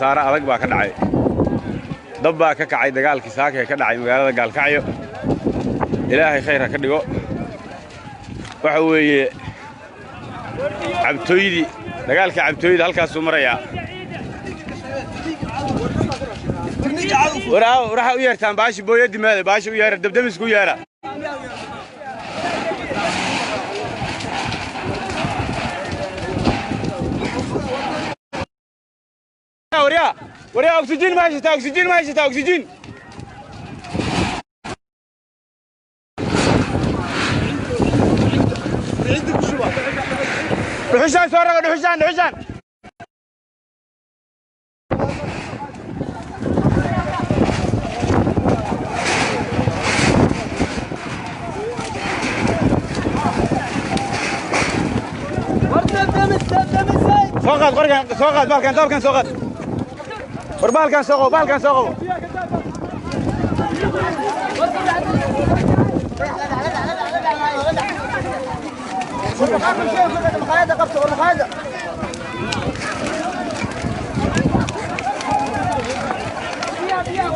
saara adag baa ka dhacay dab baa ka kacay dagaalkii saaka ka dhacay magaalada Gaalkacyo ilaahay khayr ha ka dhigo waxa weeye cabtooydi dagaalka cabtooyda halkaas uu maraya waxa u yeertaan baashi booyadi maade baashi u yeera dabdamisku u yeera وريا أكسجين ما يشتاق أكسجين ما يشتاق أكسجين الحسان صورة الحسان سوقات بالكان سوقات بالكان سوقو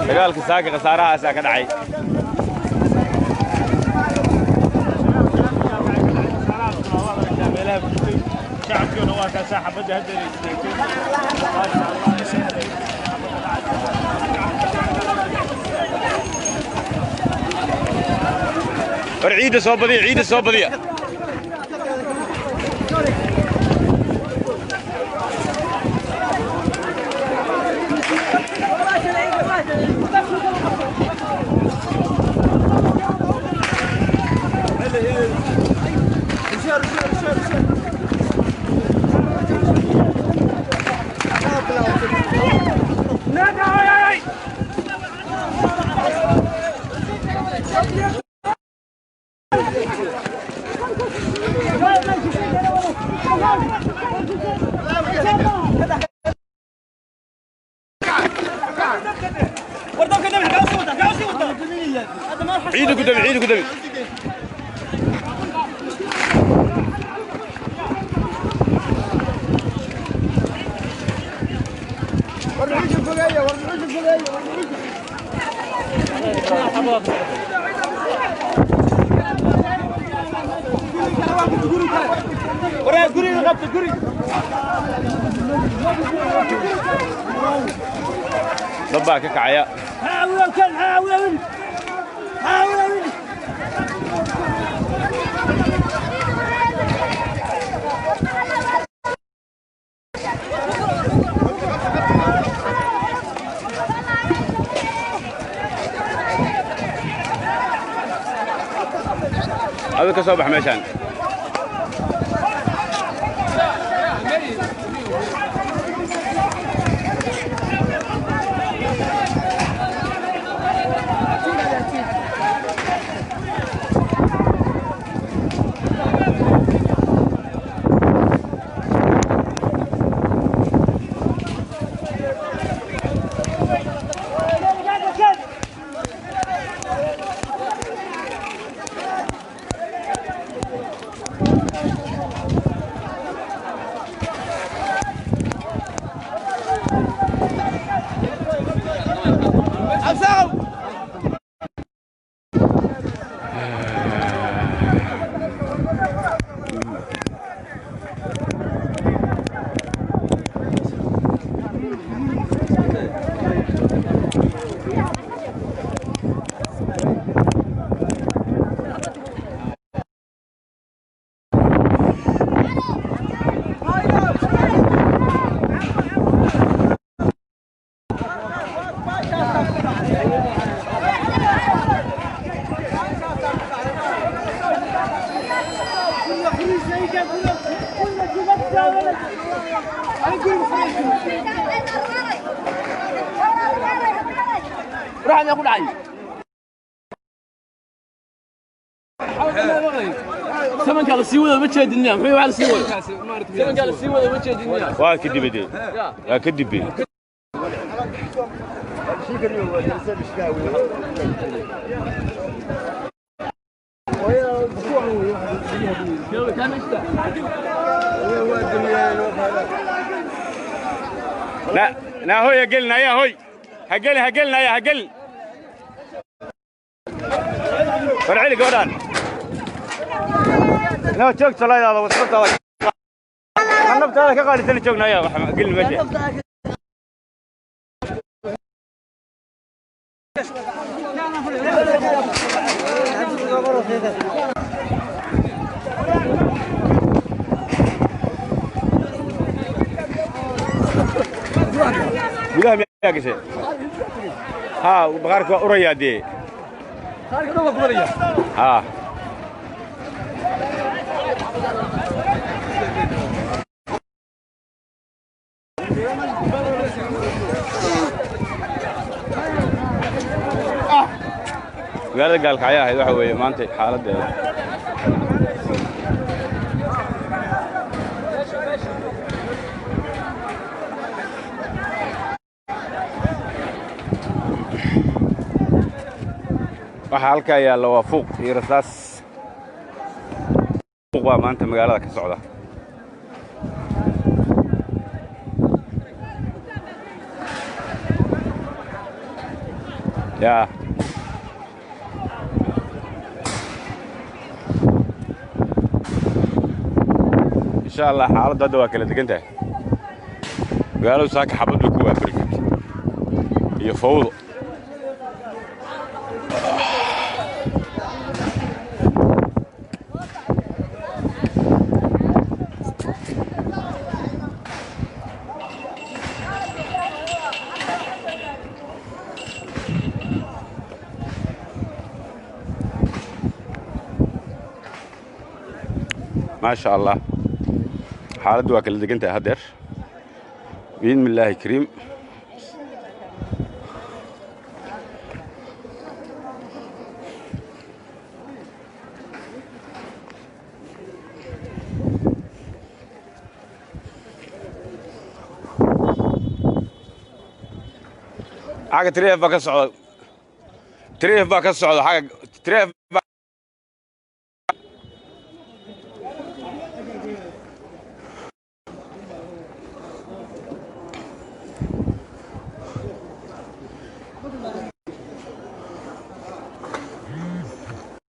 dagaalka saaka khasaarahaas ka dhacay shacabkuna waa ka saaxabada hadda عيد الصوبضية عيد قدامي ضباك كعيا حاول هذا كصباح مشان روح يا اخو العين سمن قال السيوله ما تشهد النيام محيو على السيوله سمن قال السيوله ما تشهد النيام واه كدي بدي يا كدي بي لا نا هوي قلنا يا هوي هقلنا يا هقل فرعلي قولان لا تشوك صلاة هذا وصلت هذا النبت هذا كقال تلي تشوكنا يا قل مجي gudaha miyaa gashay haa baqaarka waa urayaa dee haa magaalada gaalkacyo ahayd waxa weeye maanta xaaladdeeda waxa halkaa yaalla waa fuuq iyo rasaas fuuq baa maanta magaalada ka socda yaa insha allah xaaladdu hadda waa kala degan tahay magaaladu saaka xabad bay ku waabari kartay iyo fawdo ما شاء الله حالد واكل دقنت هدر بإذن الله كريم حاجة تريف باك الصعود حاجة تريف